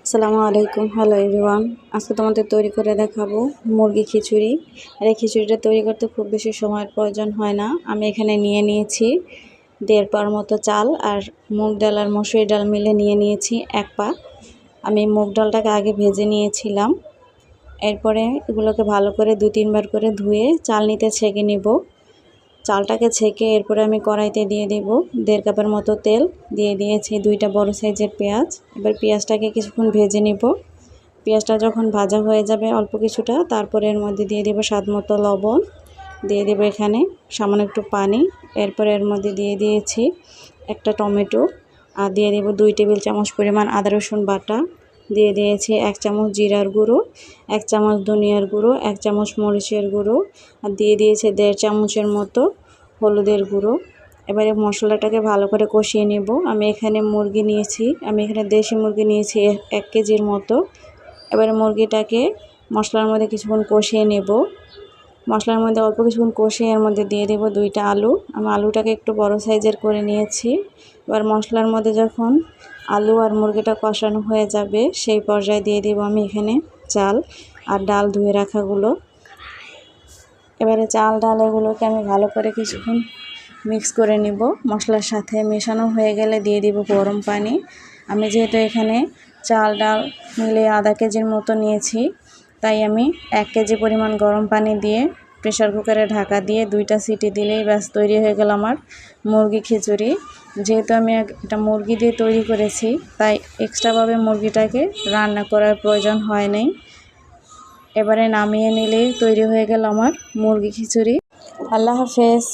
আসসালামু আলাইকুম। Hello everyone, আজকে তোমাদের তৈরি করে দেখাবো মুরগি খিচুড়ি। আর এই খিচুড়িটা তৈরি করতে খুব বেশি সময়ের প্রয়োজন হয় না। আমি এখানে নিয়ে নিয়েছি 1.5 পার মতো চাল, আর মুগ ডাল আর মসুরি ডাল মিলে নিয়ে নিয়েছি 1 পা। আমি মুগ ডালটাকে আগে ভেজে নিয়েছিলাম। এরপরে এগুলোকে ভালো করে 2-3 বার করে ধুয়ে চালনিতে ছেঁকে নিব। চালটাকে ছেঁকে এরপরে আমি কড়াইতে দিয়ে দেব 1.5 কাপের মতো তেল। দিয়ে দিয়েছি 2টা বড় সাইজের পেঁয়াজ। এবার পেঁয়াজটাকে কিছুক্ষণ ভেজে নিব। পেঁয়াজটা যখন ভাজা হয়ে যাবে অল্প কিছুটা, তারপরে এর মধ্যে দিয়ে দেব স্বাদ মতো লবণ, দিয়ে দেব এখানে সামান্য একটু পানি। এরপরে এর মধ্যে দিয়ে দিয়েছি একটা টমেটো, আর দিয়ে দেব 2 টেবিল চামচ পরিমাণ আদা রসুন বাটা। দিয়ে দিয়েছি 1 চামচ জিরার গুঁড়ো, 1 চামচ ধনিয়ার গুঁড়ো, 1 চামচ মরিচের গুঁড়ো, আর দিয়ে দিয়েছি 1.5 চামচের মতো হলুদের গুঁড়ো। এবারে মশলাটাকে ভালো করে কষিয়ে নেব। আমি এখানে দেশি মুরগি নিয়েছি 1 কেজির মতো। এবারে মুরগিটাকে মশলার মধ্যে কিছুক্ষণ কষিয়ে নেব। মশলার মধ্যে অল্প কিছুক্ষণ কষিয়ে এর মধ্যে দিয়ে দেব 2টা আলু। আমি আলুটাকে একটু বড় সাইজের করে নিয়েছি। এবার মশলার মধ্যে যখন আলু আর মুরগিটা কষানো হয়ে যাবে সেই পর্যায়ে দিয়ে দেব আমি এখানে চাল আর ডাল ধুয়ে রাখাগুলো। এবারে চাল ডাল এগুলোকে আমি ভালো করে কিছুক্ষণ মিক্স করে নিব। মশলার সাথে মেশানো হয়ে গেলে দিয়ে দিব গরম পানি। আমি যেহেতু এখানে চাল ডাল মিলে আধা কেজির মতো নিয়েছি, তাই আমি 1 কেজি পরিমাণ গরম পানি দিয়ে প্রেসার কুকারে ঢাকা দিয়ে 2টা সিটি দিলেই ব্যাস তৈরি হয়ে গেল আমার মুরগি খিচুড়ি। যেহেতু আমি এটা মুরগি দিয়ে তৈরি করেছি, তাই এক্সট্রাভাবে মুরগিটাকে রান্না করার প্রয়োজন হয় নাই। এবারে নামিয়ে নিলেই তৈরি হয়ে গেল আমার মুরগি খিচুড়ি। আল্লাহ হাফেজ।